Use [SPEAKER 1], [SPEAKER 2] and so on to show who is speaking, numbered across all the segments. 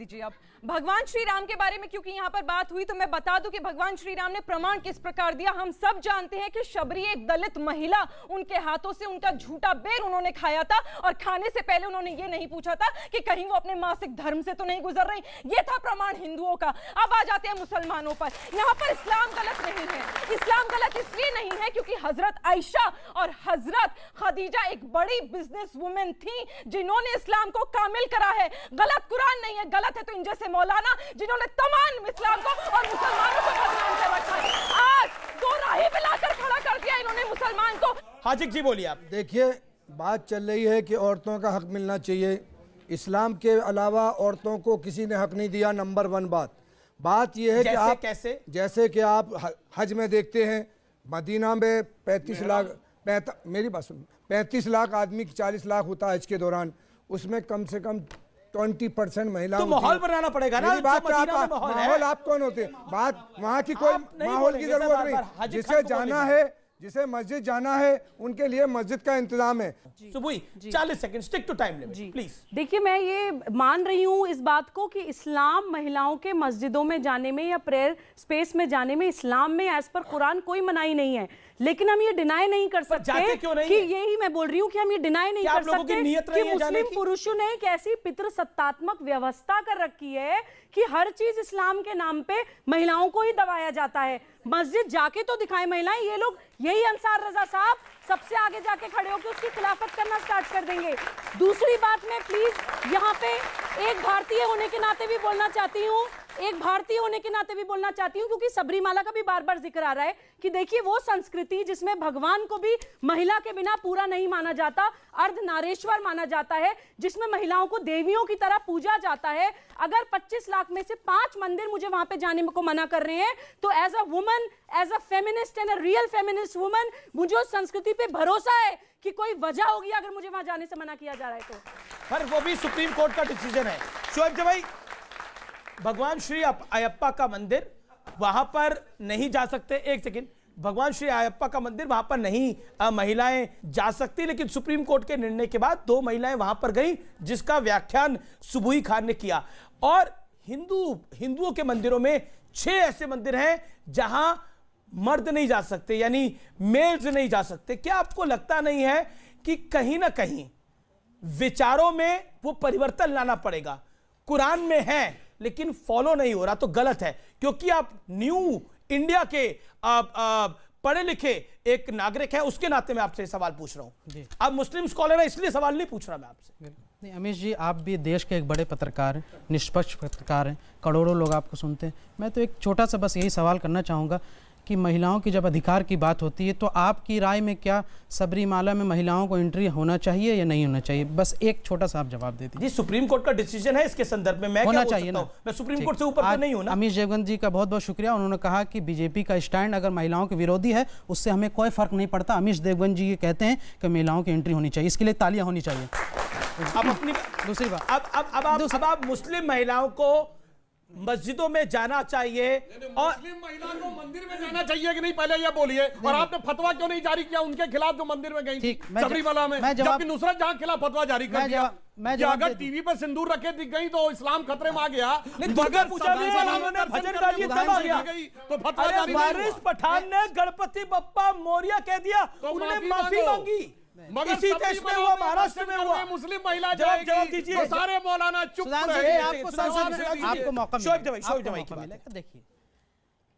[SPEAKER 1] दीजिए अब भगवान श्री राम के बारे में, क्योंकि यहाँ पर बात हुई तो मैं बता दूं कि भगवान श्री राम ने प्रमाण किस प्रकार दिया। हम सब जानते हैं कि शबरी एक दलित महिला, उनके हाथों से उनका झूठा बेर उन्होंने खाया था और खाने से पहले उन्होंने ये नहीं पूछा था कि कहीं वो अपने मासिक धर्म से तो नहीं गुजर रही। ये था प्रमाण हिंदुओं का। अब आ जाते हैं मुसलमानों पर। यहाँ पर इस्लाम गलत नहीं है। इस्लाम गलत इसलिए नहीं है क्योंकि हजरत आयशा और हजरत खदीजा एक बड़ी बिजनेस वुमेन थी जिन्होंने इस्लाम को कामिल करा है। गलत कुरान नहीं है, गलत है तो इन जैसे मौलाना जिन्होंने तमाम इस्लाम को और मुसलमानों को बदनाम कर रखा है। आज दो राही मिलाकर खड़ा कर दिया इन्होंने मुसलमान को।
[SPEAKER 2] हाजिक जी बोलिए आप।
[SPEAKER 3] देखिए, बात चल रही है कि औरतों का हक मिलना चाहिए। इस्लाम के अलावा औरतों को किसी ने हक नहीं दिया। नंबर वन बात यह है कि आप कैसे, जैसे कि आप हज में देखते हैं, मदीना में 35 लाख मेरी बात सुन, 35 लाख आदमी की 40 लाख होता है हज के दौरान, उसमें कम से कम 20% महिला।
[SPEAKER 2] तो माहौल बनाना पड़ेगा ना।
[SPEAKER 3] बात माहौल आप कौन होते हैं? बात वहाँ की कोई माहौल की जरूरत नहीं। जिसे जाना है, जिसे मस्जिद जाना है, उनके लिए मस्जिद का इंतजाम है।
[SPEAKER 2] सुबुई 40 second, stick to time limit please.
[SPEAKER 4] देखिए, मैं ये मान रही हूँ इस बात को कि इस्लाम महिलाओं के मस्जिदों में जाने में या प्रेयर स्पेस में जाने में इस्लाम में एज पर कुरान कोई मनाही नहीं है। लेकिन हम ये डिनाई नहीं कर सकते कि यही मैं बोल रही हूँ कि हम ये डिनाई नहीं कर सकते कि मुस्लिम पुरुषों ने एक ऐसी पितृसत्तात्मक व्यवस्था कर रखी है कि हर चीज इस्लाम के नाम पे महिलाओं को ही दबाया जाता है। मस्जिद जाके तो दिखाए महिलाएं। ये लोग, यही अंसार रजा साहब सबसे आगे जाके खड़े होकर उसकी खिलाफत करना स्टार्ट कर देंगे। दूसरी बात, मैं प्लीज यहाँ पे एक भारतीय होने के नाते भी बोलना चाहती हूँ, क्योंकि सबरीमाला का भी बार बार जिक्र आ रहा है कि देखिए वो संस्कृति जिसमें भगवान को भी महिला के बिना पूरा नहीं माना जाता, अर्धनारेश्वर माना जाता है, जिसमें महिलाओं को देवियों की तरह पूजा जाता है। अगर 25 लाख में से 5 मंदिर मुझे वहां पे जाने को मना कर रहे हैं तो as a woman, as a feminist and a real feminist woman, मुझे उस संस्कृति पे भरोसा है कि कोई वजह होगी अगर मुझे वहां जाने से मना किया जा रहा है तो।
[SPEAKER 2] पर वो भी सुप्रीम कोर्ट का डिसीजन है। शोएब भाई, भगवान श्री अयप्पा का मंदिर वहां पर नहीं जा सकते। एक सेकंड, भगवान श्री अयप्पा का मंदिर वहां पर नहीं महिलाएं जा सकती, लेकिन सुप्रीम कोर्ट के निर्णय के बाद 2 महिलाएं वहां पर गई, जिसका व्याख्यान सुबुई खान ने किया। और हिंदुओं के मंदिरों में 6 ऐसे मंदिर हैं जहां मर्द नहीं जा सकते, यानी मेल्स नहीं जा सकते। क्या आपको लगता नहीं है कि कहीं ना कहीं विचारों में वो परिवर्तन लाना पड़ेगा? कुरान में है लेकिन फॉलो नहीं हो रहा तो गलत है, क्योंकि आप न्यू इंडिया के पढ़े लिखे एक नागरिक है, उसके नाते मैं आपसे सवाल पूछ रहा हूं। आप मुस्लिम स्कॉलर है इसलिए सवाल नहीं पूछ रहा मैं आपसे।
[SPEAKER 5] नहीं अमीश जी, आप भी देश के एक बड़े पत्रकार हैं, निष्पक्ष पत्रकार हैं, करोड़ों लोग आपको सुनते हैं। मैं तो एक छोटा सा बस यही सवाल करना चाहूँगा कि महिलाओं की जब अधिकार की बात होती है तो आपकी राय में क्या सबरीमाला में महिलाओं को एंट्री होना चाहिए या नहीं होना चाहिए? बस एक छोटा सा आप जवाब दे दीजिए।
[SPEAKER 2] जी, सुप्रीम कोर्ट का डिसीजन है इसके संदर्भ में, मैं
[SPEAKER 5] होना चाहिए ना।
[SPEAKER 2] मैं सुप्रीम कोर्ट से ऊपर तो नहीं हूं ना।
[SPEAKER 5] अमीश देवगन जी का बहुत बहुत शुक्रिया। उन्होंने कहा कि बीजेपी का स्टैंड अगर महिलाओं के विरोधी है उससे हमें कोई फर्क नहीं पड़ता। अमीश देवगन जी ये कहते हैं कि महिलाओं की एंट्री होनी चाहिए, इसके लिए तालियां होनी चाहिए।
[SPEAKER 2] अब अपनी दूसरी बात, अब आप मुस्लिम महिलाओं को मस्जिदों में जाना चाहिए और
[SPEAKER 6] मुस्लिम महिला को मंदिर में जाना चाहिए कि नहीं, पहले ये बोलिए। और आपने फतवा क्यों नहीं जारी किया उनके खिलाफ जो मंदिर में गई थी सबरीमाला में, जबकि नुसरत जहां खिलाफ फतवा जारी कर दिया कि अगर टीवी पर सिंदूर रखे दिख गई तो इस्लाम खतरे में आ गया।
[SPEAKER 2] दुर्गा पूजा में उन्होंने भजन गाई तब आ गया
[SPEAKER 6] तो फतवा जारी।
[SPEAKER 2] वारिस पठान ने गणपति बप्पा मौर्य कह दिया, उन्होंने माफी मांगी। इसी देश में हुआ, महाराष्ट्र में हुआ।
[SPEAKER 6] मुस्लिम महिला जवाब दीजिए। तो सारे मौलाना चुप रहे।
[SPEAKER 5] आपको मौका देखिए,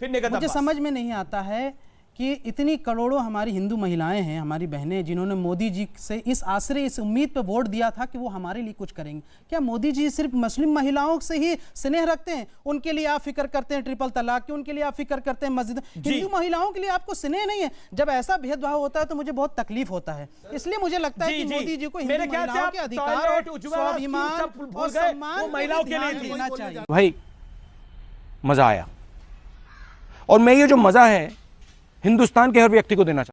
[SPEAKER 2] फिर
[SPEAKER 5] मुझे समझ में नहीं आता है कि इतनी करोड़ों हमारी हिंदू महिलाएं हैं, हमारी बहनें, जिन्होंने मोदी जी से इस आश्रय, इस उम्मीद पे वोट दिया था कि वो हमारे लिए कुछ करेंगे। क्या मोदी जी सिर्फ मुस्लिम महिलाओं से ही स्नेह रखते हैं? उनके लिए आप फिक्र करते हैं ट्रिपल तलाक की, उनके लिए आप फिक्र करते हैं मस्जिद। हिंदू महिलाओं के लिए आपको स्नेह नहीं है? जब ऐसा भेदभाव होता है तो मुझे बहुत तकलीफ होता है। इसलिए मुझे लगता है कि मोदी जी को हिंदू महिलाओं के अधिकार और स्वाभिमान और सम्मान
[SPEAKER 2] महिलाओं के लिए देना चाहिए।
[SPEAKER 7] भाई मजा आया, और मैं ये जो मजा है हिंदुस्तान के हर व्यक्ति को देना चाहता हूं।